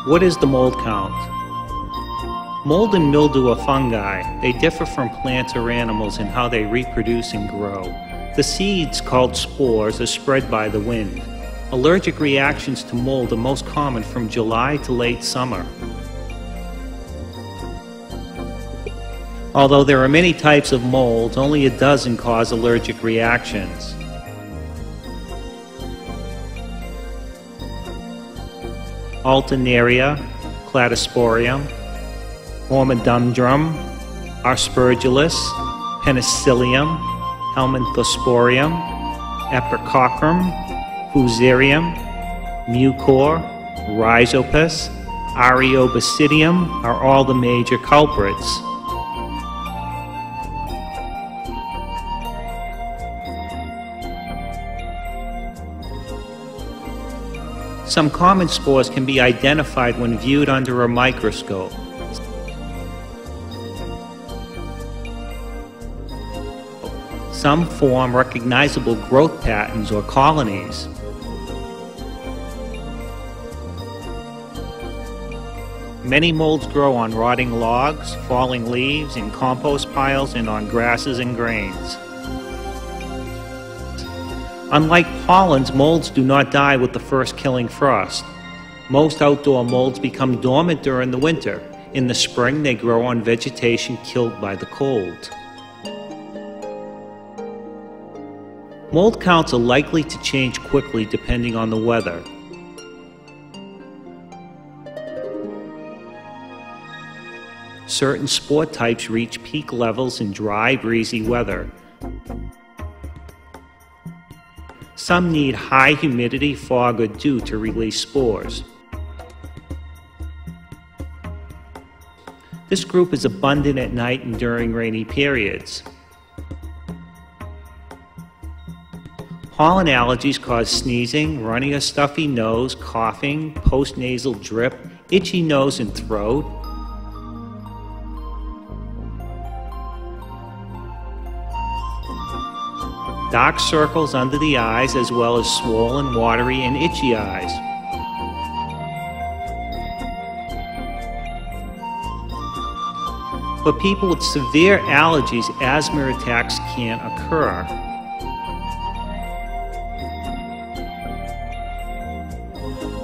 What is the mold count? Mold and mildew are fungi. They differ from plants or animals in how they reproduce and grow. The seeds, called spores, are spread by the wind. Allergic reactions to mold are most common from July to late summer. Although there are many types of molds, only a dozen cause allergic reactions. Alternaria, Cladosporium, Hormodendron, Aspergillus, Penicillium, Helminthosporium, Epicoccum, Fusarium, Mucor, Rhizopus, Areobasidium are all the major culprits. Some common spores can be identified when viewed under a microscope. Some form recognizable growth patterns or colonies. Many molds grow on rotting logs, falling leaves, in compost piles, and on grasses and grains. Unlike pollens, molds do not die with the first killing frost. Most outdoor molds become dormant during the winter. In the spring, they grow on vegetation killed by the cold. Mold counts are likely to change quickly depending on the weather. Certain spore types reach peak levels in dry, breezy weather. Some need high humidity, fog, or dew to release spores. This group is abundant at night and during rainy periods. Pollen allergies cause sneezing, runny or stuffy nose, coughing, postnasal drip, itchy nose and throat, dark circles under the eyes, as well as swollen, watery, and itchy eyes. For people with severe allergies, asthma attacks can occur.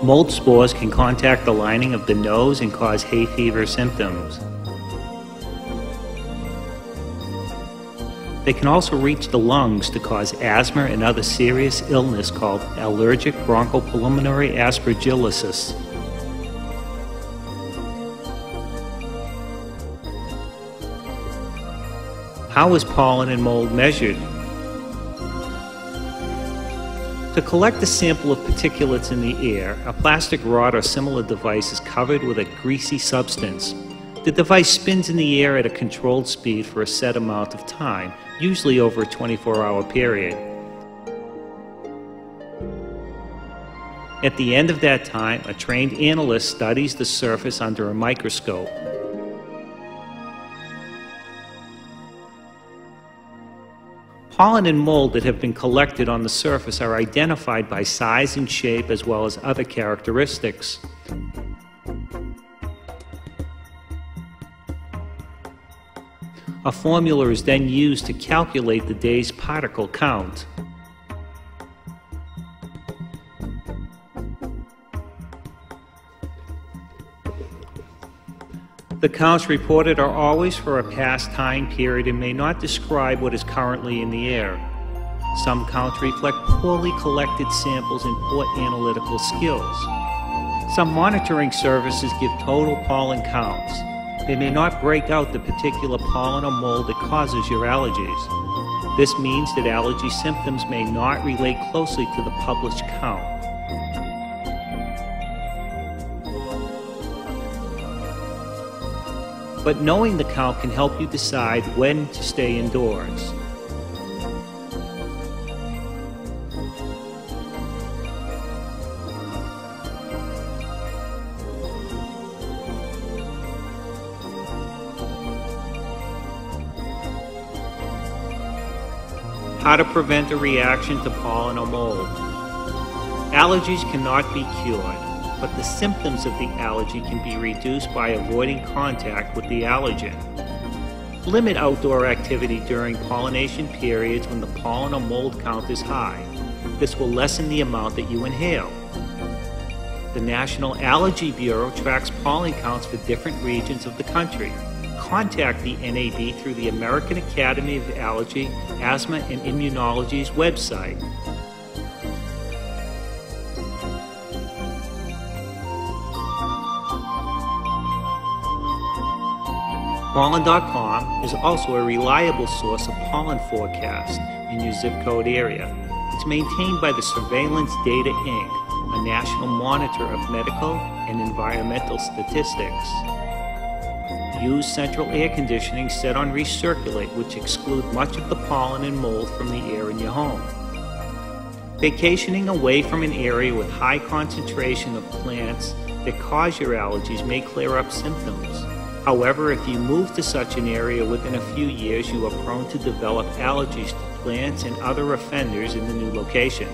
Mold spores can contact the lining of the nose and cause hay fever symptoms. They can also reach the lungs to cause asthma and other serious illness called allergic bronchopulmonary aspergillosis. How is pollen and mold measured? To collect a sample of particulates in the air, a plastic rod or similar device is covered with a greasy substance. The device spins in the air at a controlled speed for a set amount of time, usually over a 24-hour period. At the end of that time, a trained analyst studies the surface under a microscope. Pollen and mold that have been collected on the surface are identified by size and shape as well as other characteristics. A formula is then used to calculate the day's particle count. The counts reported are always for a past time period and may not describe what is currently in the air. Some counts reflect poorly collected samples and poor analytical skills. Some monitoring services give total pollen counts. They may not break out the particular pollen or mold that causes your allergies. This means that allergy symptoms may not relate closely to the published count. But knowing the count can help you decide when to stay indoors. How to prevent a reaction to pollen or mold. Allergies cannot be cured, but the symptoms of the allergy can be reduced by avoiding contact with the allergen. Limit outdoor activity during pollination periods when the pollen or mold count is high. This will lessen the amount that you inhale. The National Allergy Bureau tracks pollen counts for different regions of the country. Contact the NAB through the American Academy of Allergy, Asthma, and Immunology's website. Pollen.com is also a reliable source of pollen forecast in your zip code area. It's maintained by the Surveillance Data Inc., a national monitor of medical and environmental statistics. Use central air conditioning set on recirculate, which exclude much of the pollen and mold from the air in your home. Vacationing away from an area with high concentration of plants that cause your allergies may clear up symptoms. However, if you move to such an area within a few years, you are prone to develop allergies to plants and other offenders in the new location.